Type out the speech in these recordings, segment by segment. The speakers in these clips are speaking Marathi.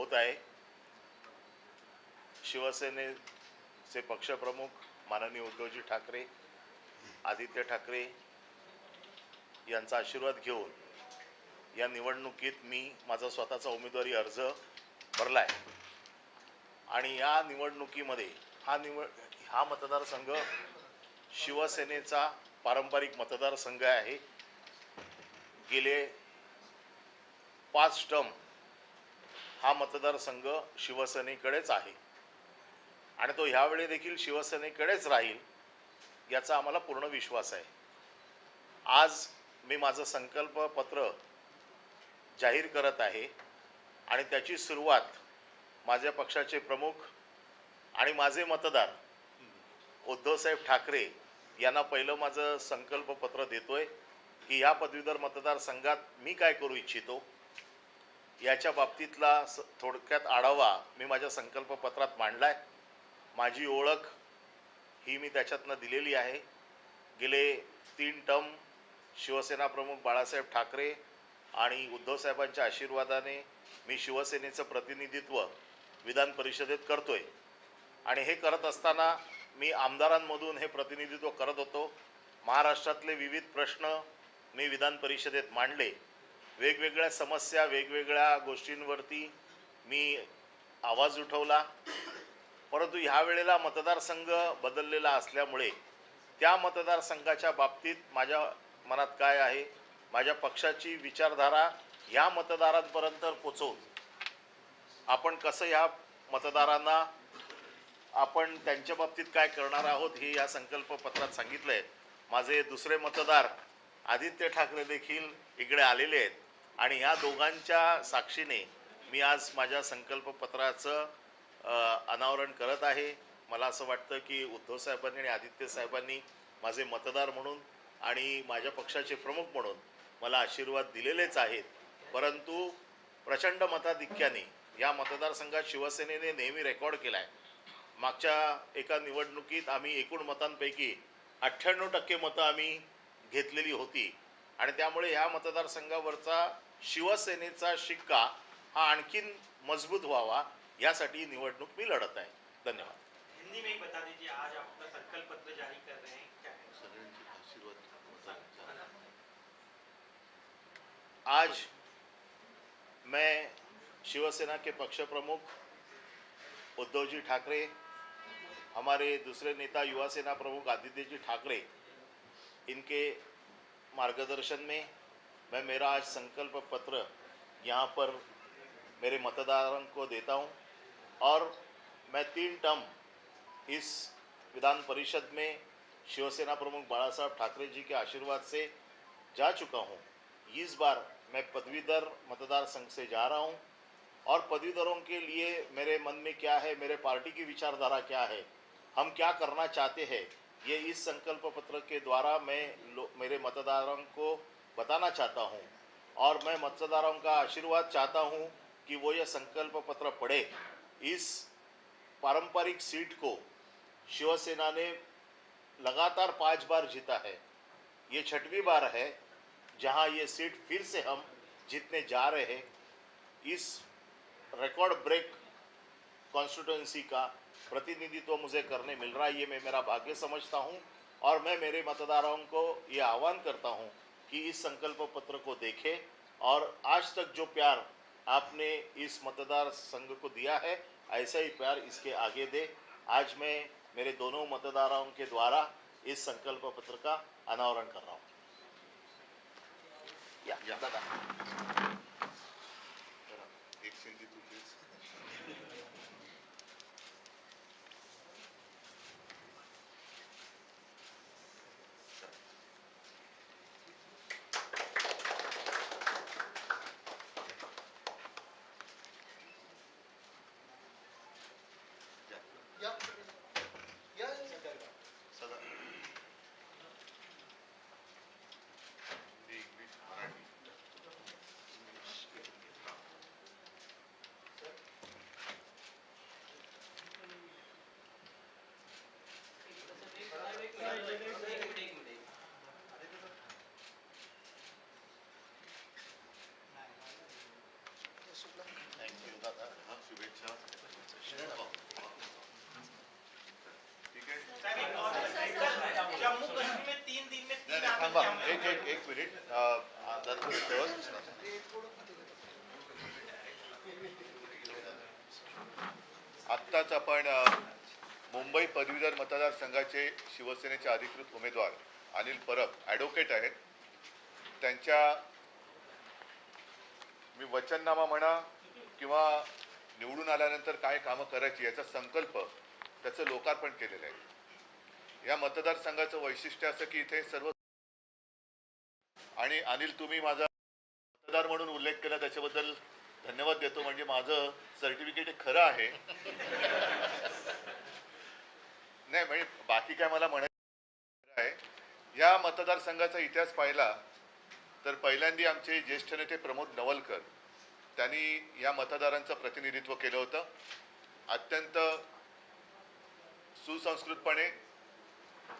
होत आहे। शिवसेनेचे पक्षप्रमुख माननीय उद्धवजी ठाकरे, आदित्य ठाकरे यांचा आशीर्वाद घेऊन या निवडणुकीत मी माझा स्वतःचा उमेदवारी अर्ज भरला आहे आणि या निवडणुकीमध्ये हा मतदारसंघ शिवसेनेचा पारंपरिक मतदारसंघ आहे। गेले 5 टर्म हा मतदारसंघ शिवसेनेकडेच आहे आणि तो ह्यावेळी देखील शिवसेनेकडेच राहील याचा आम्हाला पूर्ण विश्वास आहे। आज मी माझं संकल्प पत्र जाहीर करत आहे आणि त्याची सुरुवात माझ्या पक्षाचे प्रमुख आणि माझे मतदार उद्धवसाहेब ठाकरे यांना पहिलं माझं संकल्प पत्र देतोय की या पदवीधर मतदारसंघात मी काय करू इच्छितो याच्या बाबतीतला थोडक्यात आढावा मी माझ्या संकल्प पत्रात मांडलाय। माझी ओळख ही मी त्याच्यातनं दिलेली आहे। गेले 3 टर्म शिवसेना प्रमुख बाळासाहेब ठाकरे आणि उद्धव साहेबांच्या आशीर्वादाने मी शिवसेनेचं प्रतिनिधित्व विधान परिषदेत करतोय आणि हे करत असताना मी आमदारांमधून हे प्रतिनिधित्व करत होतो। महाराष्ट्रातले विविध प्रश्न मी विधान परिषदेत मांडले, वेगवेगळ्या समस्या वेगवेगळ्या गोष्टींवरती मी आवाज उठवला, परंतु ह्या वेळेला मतदारसंघ बदललेला असल्यामुळे त्या मतदारसंघाच्या बाबतीत माझ्या मनात काय आहे, माझ्या पक्षाची विचारधारा ह्या मतदारांपर्यंत पोचवून आपण कसं ह्या मतदारांना आपण त्यांच्या बाबतीत काय करणार आहोत हे या संकल्प पत्रात सांगितलंय। माझे दुसरे मतदार आदित्य ठाकरे देखील इकडे आलेले आहेत आणि ह्या दोघांच्या साक्षीने मी आज माझ्या संकल्प पत्राचं अनावरण करत आहे। मला असं वाटतं की उद्धव साहेबांनी आणि आदित्य साहेबांनी माझे मतदार म्हणून आणि माझ्या पक्षाचे प्रमुख म्हणून मला आशीर्वाद दिलेलेच आहेत, परंतु प्रचंड मताधिक्याने या मतदारसंघात शिवसेनेने नेहमी रेकॉर्ड केला आहे। मागच्या एका निवडणुकीत आम्ही एकूण मतांपैकी 98% मतं आम्ही घेतलेली होती आणि त्यामुळे ह्या मतदारसंघावरचा शिवसेनेचा शिक्का हा आणखीन मजबूत व्हावा यासाठी निवडणूक मी लढत आहे। धन्यवाद। हिंदी में ही बता दीजिए, आज आप अपना संकल्प पत्र जारी कर रहे हैं, क्या है? आज मैं शिवसेना के पक्ष प्रमुख उद्धवजी ठाकरे, हमारे दूसरे नेता युवा सेना प्रमुख आदित्य जी ठाकरे, इनके मार्गदर्शन में मैं मेरा आज संकल्प पत्र यहाँ पर मेरे मतदारों को देता हूँ और मैं 3 टर्म इस विधान परिषद में शिवसेना प्रमुख बाला साहब ठाकरे जी के आशीर्वाद से जा चुका हूँ। इस बार मैं पदवीधर मतदार संघ से जा रहा हूँ और पदवीधरों के लिए मेरे मन में क्या है, मेरे पार्टी की विचारधारा क्या है, हम क्या करना चाहते हैं, ये इस संकल्प पत्र के द्वारा मैं मेरे मतदारों को बताना चाहता हूँ और मैं मतदारों का आशीर्वाद चाहता हूँ कि वो ये संकल्प पत्र पढ़े। इस पारंपरिक सीट को शिवसेना ने लगातार 5 बार जीता है, ये 6वीं बार है जहां ये सीट फिर से हम जीतने जा रहे हैं। इस रिकॉर्ड ब्रेक कॉन्स्टिट्यूएंसी का प्रतिनिधित्व मुझे करने मिल रहा है, ये मैं मेरा भाग्य समझता हूं और मैं मेरे मतदारों को ये आह्वान करता हूं कि इस संकल्प पत्र को देखें और आज तक जो प्यार आपने इस मतदार संघ को दिया है ऐसा ही प्यार इसके आगे दे। आज मैं मेरे दोनों मतदारों के द्वारा इस संकल्प पत्र का अनावरण कर रहा हूँ। दादा एक सिंधी तू प्लीज। आत्ताच आपण मुंबई पदवीधर मतदारसंघाचे शिवसेनेचे अधिकृत उमेदवार अनिल परब ॲडव्होकेट आहेत. त्यांच्या मी वचननामा म्हणा किंवा निवडून आल्यानंतर काय कामं करायची याचा संकल्प त्याचं लोकार्पण केलेलं आहे. या मतदारसंघाचं वैशिष्ट्य असं की इथे सर्व आणि अनिल तुम्ही माझा मतदार म्हणून उल्लेख केला त्याच्याबद्दल धन्यवाद देतो. म्हणजे माझं सर्टिफिकेट हे खरं आहे. नाही म्हणजे बाकी काय मला म्हणायचं आहे. या मतदारसंघाचा इतिहास पाहिला तर पहिल्यांदा आमचे ज्येष्ठ नेते प्रमोद नवलकर त्यांनी या मतदारांचं प्रतिनिधित्व केलं होतं. अत्यंत सुसंस्कृतपणे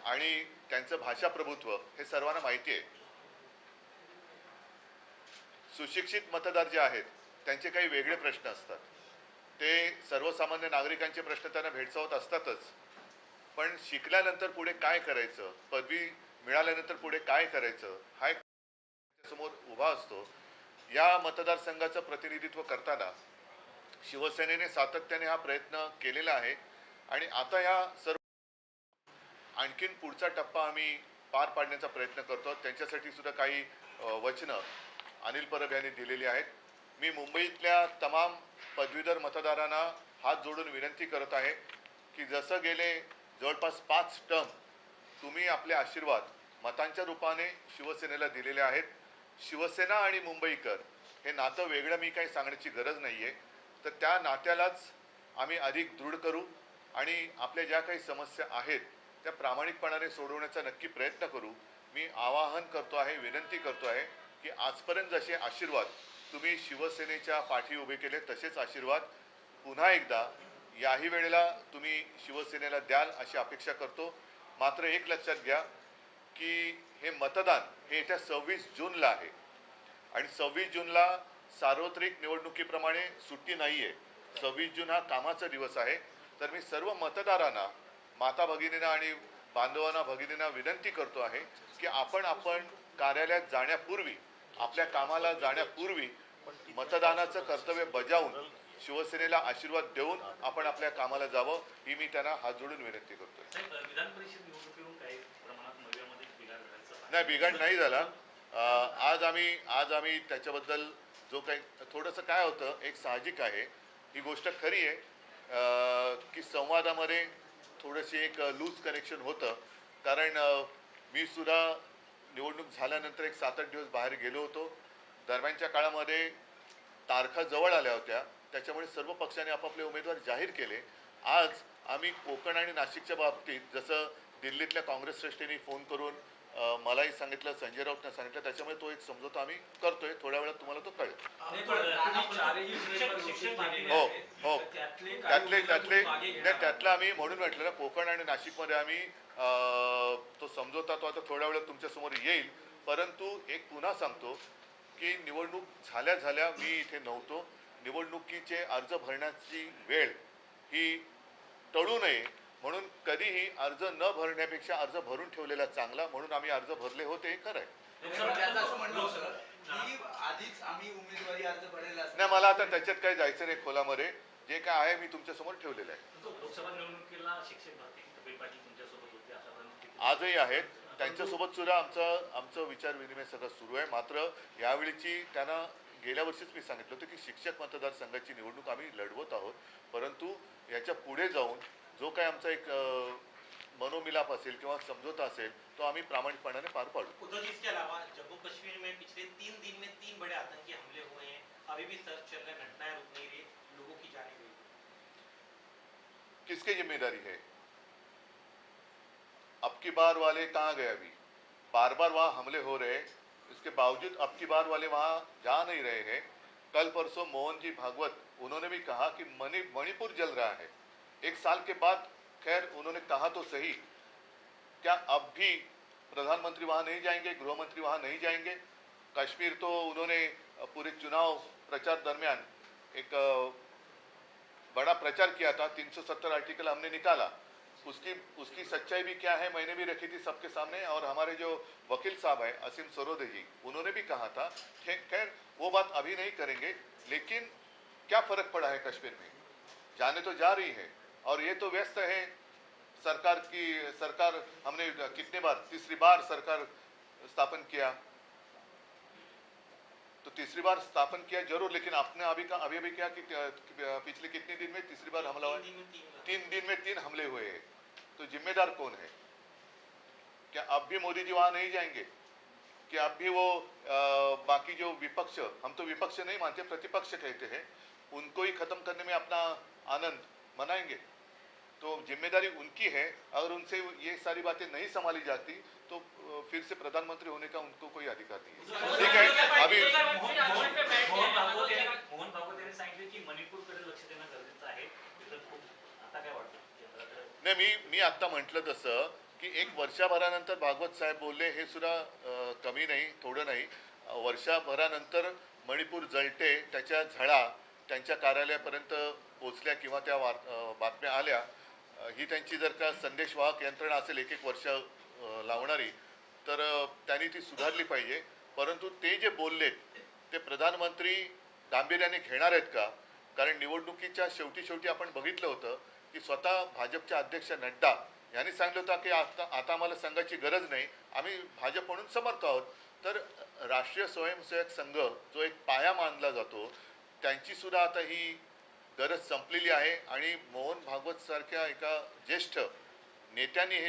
आणि त्यांचं भाषा प्रभुत्व हे सर्वांना माहिती आहे. सुशिक्षित मतदार जे आहेत त्यांचे काही वेगळे प्रश्न असतात. ते सर्वसामान्य नागरिकांचे प्रश्न त्यांना भेडसावत असतातच. पण शिकल्यानंतर पुढे काय करायचं, पदवी मिळाल्यानंतर पुढे काय करायचं हा एक समोर उभा असतो. या मतदारसंघाचं प्रतिनिधित्व करताना शिवसेनेने सातत्याने हा प्रयत्न केलेला आहे आणि आता या सर्व आणखीन पुढचा टप्पा आम्ही पार पाडण्याचा प्रयत्न करतो. त्यांच्यासाठी सुद्धा काही वचनं अनिल परब यांनी दिलेली आहेत. मी मुंबईतल्या तमाम पदवीधर मतदारांना हात जोडून विनंती करत आहे की जसं गेले जवळपास 5 टर्म तुम्ही आपले आशीर्वाद मतांच्या रूपाने शिवसेनेला दिलेले आहेत. शिवसेना आणि मुंबईकर हे नातं वेगळं मी काही सांगण्याची गरज नाही आहे. तर त्या नात्यालाच आम्ही अधिक दृढ करू आणि आपल्या ज्या काही समस्या आहेत त्या प्रामाणिकपणाने सोडवण्याचा नक्की प्रयत्न करू. मी आवाहन करतो आहे, विनंती करतो आहे की आजपर्यंत जसे आशीर्वाद तुम्ही शिवसेनेच्या पाठी उभे केले तसेच आशीर्वाद पुन्हा एकदा याही वेळेला तुम्ही शिवसेनेला द्याल अशी अपेक्षा करतो. मात्र एक लक्षात घ्या की हे मतदान हे येत्या 26 जूनला आहे आणि 26 जूनला सार्वत्रिक निवडणुकीप्रमाणे सुट्टी नाही आहे. 26 जून हा कामाचा दिवस आहे. तर मी सर्व मतदारांना, माता भगिनींना आणि बांधवांना भगिनींना विनंती करतो आहे की आपण कार्यालयात जाण्यापूर्वी, आपल्या कामाला जाण्यापूर्वी मतदानाचं कर्तव्य बजावून शिवसेनेला आशीर्वाद देऊन आपण आपल्या कामाला जावं ही मी त्यांना हात जोडून विनंती करतोय. विधान परिषद निवडणुकीवरून काही प्रमाणात नव्यामध्ये बिघाड झाला नाही, बिघाड नाही झाला. आज आम्ही त्याच्याबद्दल जो काही थोडंसं काय होतं, एक साहजिक आहे, ही गोष्ट खरी आहे की संवादामध्ये थोडंशी एक लूज कनेक्शन होतं. कारण मी सुद्धा निवडणूक झाल्यानंतर एक 7-8 दिवस बाहेर गेलो होतो. दरम्यानच्या काळामध्ये तारखा जवळ आल्या होत्या, त्याच्यामुळे सर्व पक्षांनी आपापले उमेदवार जाहीर केले. आज आम्ही कोकण आणि नाशिकच्या बाबतीत जसं दिल्लीतल्या काँग्रेस श्रेष्ठींनी फोन करून मलाही सांगितलं, संजय राऊतनं सांगितलं, त्याच्यामुळे तो एक समझोता आम्ही करतोय. थोड्या वेळात तुम्हाला तो कळेल. हो हो, त्यातलं आम्ही म्हणून म्हटलं ना, कोकण आणि नाशिकमध्ये आम्ही तो समझोता तो आता थोड्या वेळात तुमच्यासमोर येईल. परंतु एक पुन्हा सांगतो की निवडणूक झाल्या मी इथे नव्हतो. निवडणुकीचे अर्ज भरण्याची वेळ ही टळू नये म्हणून कधीही अर्ज न भरण्यापेक्षा अर्ज भरून ठेवलेला चांगला, म्हणून आम्ही अर्ज भरले होते. हे खरं आहे. नाही, मला आता त्याच्यात काही जायचं नाही खोलामध्ये. जे काय आहे मी तुमच्यासमोर ठेवलेलं आहे. लोकसभा निवडणुकीला शिक्षक भरती कपिल पाटील तुमच्यासोबत होते, आजही आहेत. त्यांच्यासोबत सुद्धा आमचं विचार विनिमय सगळं सुरू आहे. मात्र यावेळीची त्यांना गेल्या वर्षीच मी सांगितलं होतं की शिक्षक मतदारसंघाची निवडणूक आम्ही लढवत आहोत. परंतु याच्या पुढे जाऊन जो काही आमचा एक मनोमिलाप असेल किंवा समझोता असेल तो आम्ही प्रामाणिकपणाने पार पाडू. उद्धव जी, इसके अलावा जम्मू कश्मीर में पिछले 3 दिन में 3 बड़े आतंकी हमले हुए हैं. अभी भी सर्च चल रहा है, घटनाएं रुक नहीं रही, लोगों की जाने गई. किसकी जिम्मेदारी है? अब की बार वाले कहाँ गए? अभी बार बार वहाँ हमले हो रहे, इसके बावजूद अब की बार वाले वहाँ जा नहीं रहे हैं. कल परसों मोहन जी भागवत उन्होंने भी कहा कि मणिपुर जल रहा है. 1 साल के बाद, खैर उन्होंने कहा तो सही, क्या अब भी प्रधानमंत्री वहाँ नहीं जाएंगे, गृह मंत्री वहाँ नहीं जाएंगे? कश्मीर तो उन्होंने पूरे चुनाव प्रचार दरमियान एक बड़ा प्रचार किया था. 370 आर्टिकल हमने निकाला. उसकी सच्चाई भी क्या है मैंने भी रखी थी सबके सामने. और हमारे जो वकील साहब हैं असीम सरोदे जी, उन्होंने भी कहा था. खैर वो बात अभी नहीं करेंगे. लेकिन क्या फर्क पड़ा है कश्मीर में? जाने तो जा रही है. और ये तो व्यस्त है सरकार हमने कितने बार, तीसरी बार सरकार स्थापन किया, तो तीसरी बार स्थापन किया जरूर, लेकिन आपने अभी अभी क्या कि पिछले कितने दिन में तीसरी बार हमला हुआ है? 3 दिन में 3 हमले हुए हैं। तो जिम्मेदार कौन है? क्या अब भी मोदी जी वहां नहीं जाएंगे? कि अब भी वो बाकी जो विपक्ष, हम तो विपक्ष नहीं मानते, प्रतिपक्ष कहते हैं, उनको ही खत्म करने में अपना आनंद मनाएंगे? तो जिम्मेदारी उनकी है। अगर उनसे ये सारी बातें नहीं संभाली जाती तो फिर से प्रधानमंत्री होने का उनको कोई अधिकार नहीं है। ठीक है, अभी मोहन भागवत यांनी सांगितले की मणिपूरकडे लक्ष देणं गरजेचं आहे. आता काय वाटतं केंद्राकडे? नाही, मी आता म्हटलं तसं की एक वर्षभरानंतर भागवत साहेब बोलले हे सुद्धा कमी नाही, थोडं नाही. वर्षभरानंतर मणिपूर जळते, त्याच्या झळा त्यांच्या कार्यालयापर्यंत पोचल्या किंवा त्या बातम्या आल्या, ही त्यांची जर का संदेशवाहक यंत्रणा असेल एक एक वर्ष लावणारी, तर त्यांनी ती सुधारली पाहिजे. परंतु ते जे बोललेत ते प्रधानमंत्री गांभीर्याने घेणार आहेत का? कारण निवडणुकीच्या शेवटी आपण बघितलं होतं की स्वतः भाजपचे अध्यक्ष नड्डा यांनी सांगितलं होतं की आता आम्हाला संघाची गरज नाही, आम्ही भाजप म्हणून समर्थ आहोत. तर राष्ट्रीय स्वयंसेवक संघ जो एक पाया मानला जातो, त्यांची सुद्धा आता ही गरज संपलेली आहे. आणि मोहन भागवत सारख्या एका ज्येष्ठ नेत्यांनी हे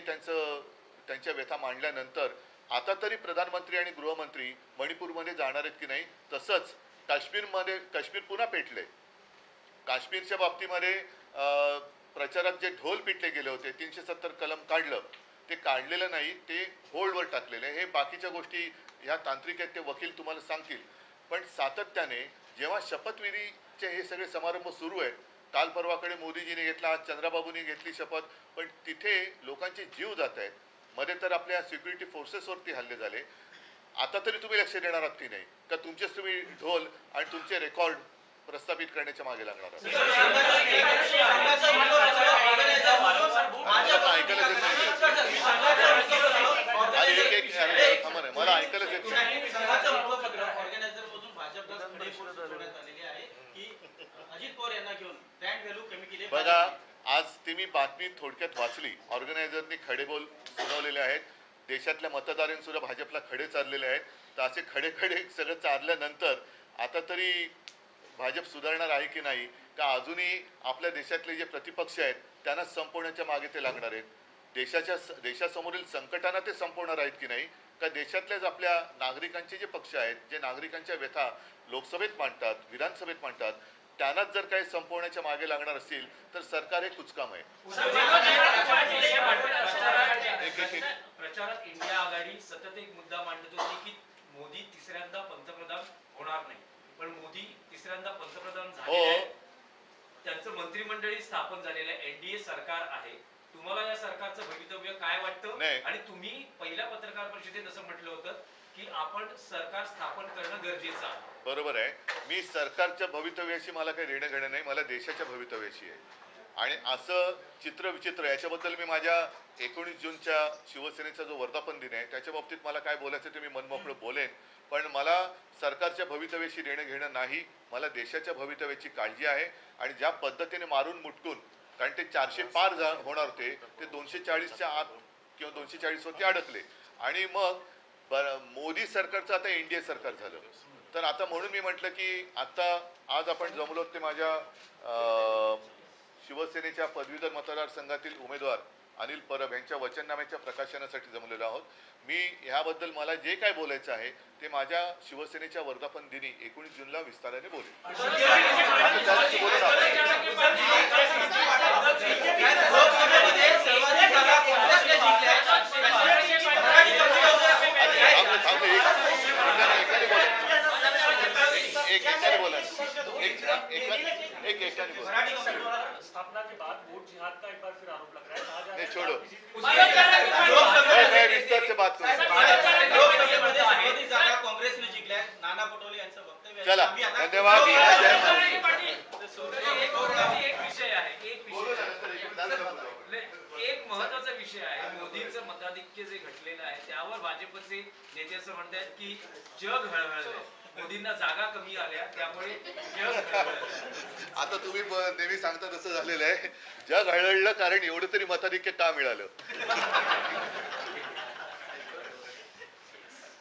त्यांच्या व्यथा मांडल्यानंतर आता तरी प्रधानमंत्री आणि गृहमंत्री मणिपूरमध्ये जाणार आहेत की नाही. तसंच काश्मीर पुन्हा पेटले. काश्मीरच्या बाबतीमध्ये प्रचारात जे ढोल पिटले गेले होते, 370 कलम काढलं, ते काढलेलं नाही, ते होल्डवर टाकलेलं आहे. हे बाकीच्या गोष्टी ह्या तांत्रिक आहेत, ते वकील तुम्हाला सांगतील. पण सातत्याने जेव्हा शपथविधीचे हे सगळे समारंभ सुरू आहेत, काल परवाकडे मोदीजीने घेतला, आज चंद्राबाबूंनी घेतली शपथ, पण तिथे लोकांचे जीव जात आहेत. मध्ये तर आपल्या सिक्युरिटी फोर्सेसवरती हल्ले झाले. आता तरी तुम्ही लक्ष देणार आहात की नाही? का तुमचेच तुम्ही ढोल आणि तुमचे रेकॉर्ड प्रस्थापित करण्याच्या मागे लागणार आहात? ऐकायला येत नाही. मला ऐकायलाच येत नाही. बघा, आज ती मी बातमी थोडक्यात वाचली. ऑर्गनायझरनी खडेबोल सुनावलेले आहेत, देशातल्या मतदारांनी सुद्धा भाजपला खडे चाललेले आहेत. तर असे खडे सगळं चालल्यानंतर आता तरी भाजप सुधारणार आहे की नाही, का अजूनही आपल्या देशातले जे प्रतिपक्ष आहेत त्यांना संपवण्याच्या मागे ते लागणार आहेत? देशासमोरील संकटांना ते संपवणार आहेत की नाही, का देशातल्याच आपल्या नागरिकांचे जे पक्ष आहेत, जे नागरिकांच्या व्यथा लोकसभेत मांडतात, विधानसभेत मांडतात, त्यांनाच जर काही संपवण्याच्या मागे लागणार असतील तर सरकार हे कुचकाम आहे. प्रचारात इंडिया आघाडी सतत एक मुद्दा मांडत होती की मोदी तिसऱ्यांदा पंतप्रधान होणार नाही, पण मोदी तिसऱ्यांदा पंतप्रधान झाले आहेत. त्यांचं मंत्रिमंडळी स्थापन झालेलं आहे, एनडीए सरकार आहे. तुम्हाला या सरकारचं भवितव्य काय वाटतं? आणि तुम्ही पहिल्या पत्रकार परिषदेत असं म्हटलं होतं की आपण सरकार स्थापन करणं गरजेचं आहे. बरोबर आहे. मी सरकारच्या भवितव्याशी मला काही देणं घेणं नाही, मला देशाच्या भवितव्याशी आहे. आणि असं चित्र विचित्र, याच्याबद्दल मी माझ्या 19 जूनच्या शिवसेनेचा जो वर्धापन दिन आहे त्याच्या बाबतीत मला काय बोलायचं ते मी मनमोकळं बोलेन. पण मला सरकारच्या भवितव्याशी देणं घेणं नाही, मला देशाच्या भवितव्याची काळजी आहे. आणि ज्या पद्धतीने मारून मुटकून, कारण ते 400 पार होणार होते, ते 240च्या आत किंवा 240 वरती अडकले. आणि मग मोदी सरकारचं आता एनडीए सरकार झालं. तर आता म्हणून मी म्हटलं की आता आज आपण जमलो ते माझ्या शिवसेनेच्या पदवीधर मतदारसंघातील उमेदवार अनिल परब यांच्या वचननाम्याच्या प्रकाशनासाठी जमलेलो आहोत. मी ह्याबद्दल मला जे काय बोलायचं आहे ते माझ्या शिवसेनेच्या वर्धापन दिनी 19 जूनला विस्ताराने बोलेन. स्थापना के बाद वोट जिहाद का एक बार फिर आरोप लग रहा है. नहीं छोड़ो, मैं विस्तार से बात करूंगा. लोकसभेमध्ये काँग्रेसने जिंकल्या, नाना पटोले यांचं वक्तव्य. चला, धन्यवाद. एक महत्वाचा विषय आहे, मोदींचं मताधिक्य जे घटलेलं आहे त्यावर भाजपचे नेते असं म्हणतात की जग हळहळलंय. मोदींना जागा कमी आल्या त्यामुळे जग घडलं. आता तुम्ही नेहमी सांगता तसं झालेलं आहे. जग हळहळलं कारण एवढं तरी मताधिक्य का मिळालं.